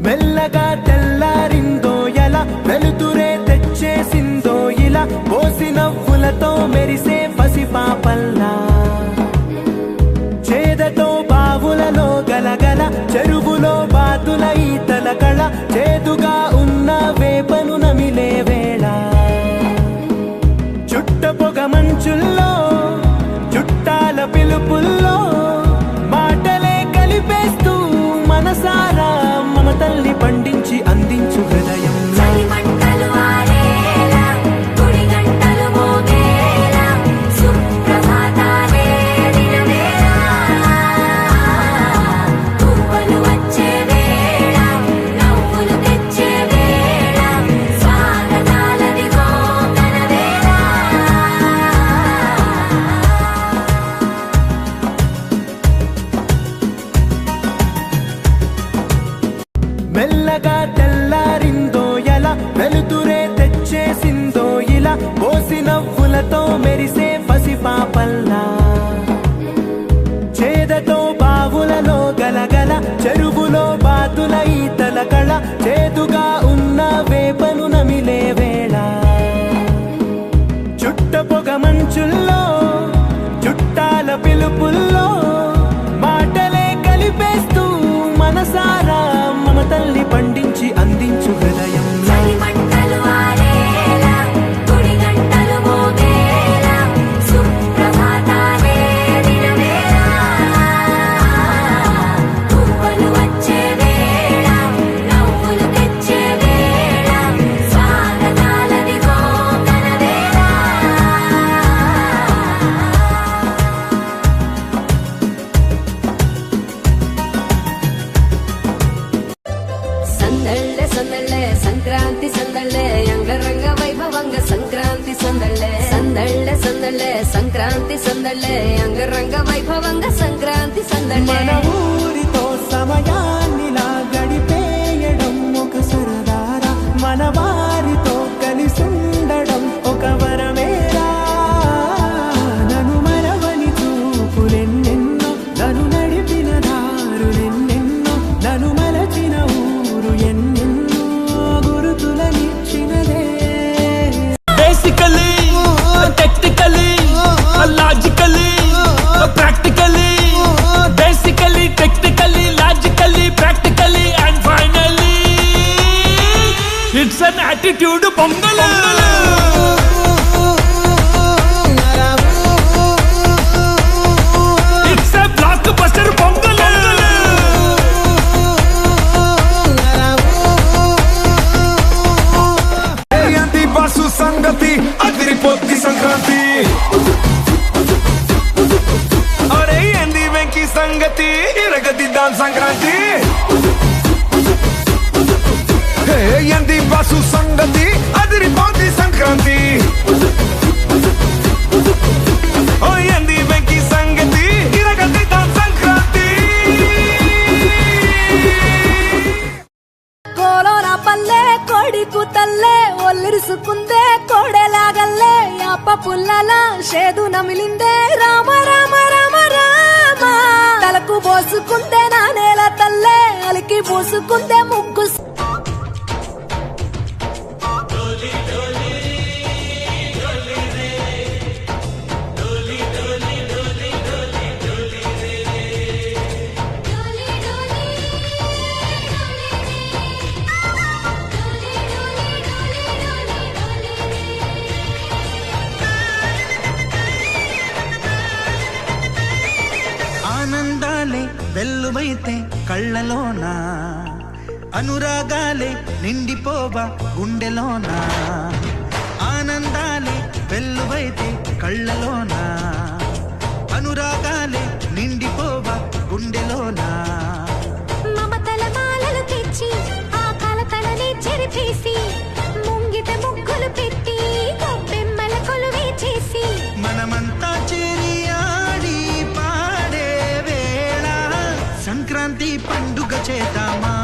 మెల్లగా తెల్లారిందో ఎలా వెలుతురే తెచ్చేసిందో ఇలా పోసి నవ్వులతో మెరిసే పసిపాపల్లా చేదతో బావులలో గలగల చెరువులో బాతుల ఈతల కళ చేదుగా ఉన్న వేపను నమిలే వేళ చుట్ట పొగ మంచుల్లో చుట్టాల పిలుపుల్లో మాటలే కలిపేస్తూ మనసారా మమతల్ని పండించి అందించు హృదయం మెల్లగా తెల్లారిందో ఎలా వెలుతురే తెచ్చేసిందో ఇలా పోసి నవ్వులతో మెరిసే పసిపాపల్లా చేదతో బావులలో గలగల చెరువులో బాతుల ఈతల కళ చేదుగా ఉన్న వేపను నమిలే వేళ చుట్ట పొగ మంచుల్లో చుట్టాల పిలుపుల్లో మాటలే కలిపేస్తూ మనసారా మమతల్ని పండించి అందించు హృదయం సంక్రాంతి సందళ్ళే అంగరంగ వైభవంగ సంక్రాంతి సందళ్ళే సందళ్ళే సందళ్ళే సంక్రాంతి సందళ్ళే అంగరంగ వైభవంగ సంక్రాంతి సందళ్ళే మన ఊరితో సమయాన్నిలా గడిపేయడం ఒక సరదారా మన వారితో కలిసుండడం ఒక వరమేరా నన్ను మరవని చూపులెన్నెన్నో నన్ను నడిపిన దారులెన్నెన్నో నన్ను మలచిన ఊరు ఎన్నెన్నో Basically, technically, logically, practically. Basically, technically, logically, practically, and finally, it's an attitude pongal. It's a blockbuster pongal. సంగతి అదిరిపోద్ది సంక్రాంతి అరే ఏంది వెంకి సంగతి ఇరగదిద్దాం సంక్రాంతి ఏంది బాసు సంగతి అదిరిపోద్ది సంక్రాంతి ఏంది వెంకి సంగతి ఇరగదిద్దాం సంక్రాంతి కోలోన పల్లె కోడి కూతల్లే ఒల్లిరుసుకుందే కోడెలాగల్లే యాప పుల్లల షేదు నమిలిందే రామ రామ రామ రామ తలకు పోసుకుందే నా నేల తల్లే అలికి పూసుకుందే ముగ్గు ఆనందాలే వెల్లువైతే కళ్ళలోన అనురాగాలే నిండిపోవా గుండెలోన ఆనందాలే వెల్లువైతే కళ్ళలోన అనురాగాలే నిండిపోవా గుండెలోన మమతల మాలలు తెచ్చి ఆ కలతలని చెరిపేసి ముంగిట ముగ్గులు పెట్టి గొబ్బెమ్మల కొలువే చేసి మనమంతా చేరి ఆడి పాడే వేళ సంక్రాంతి పండుగ చేద్దామా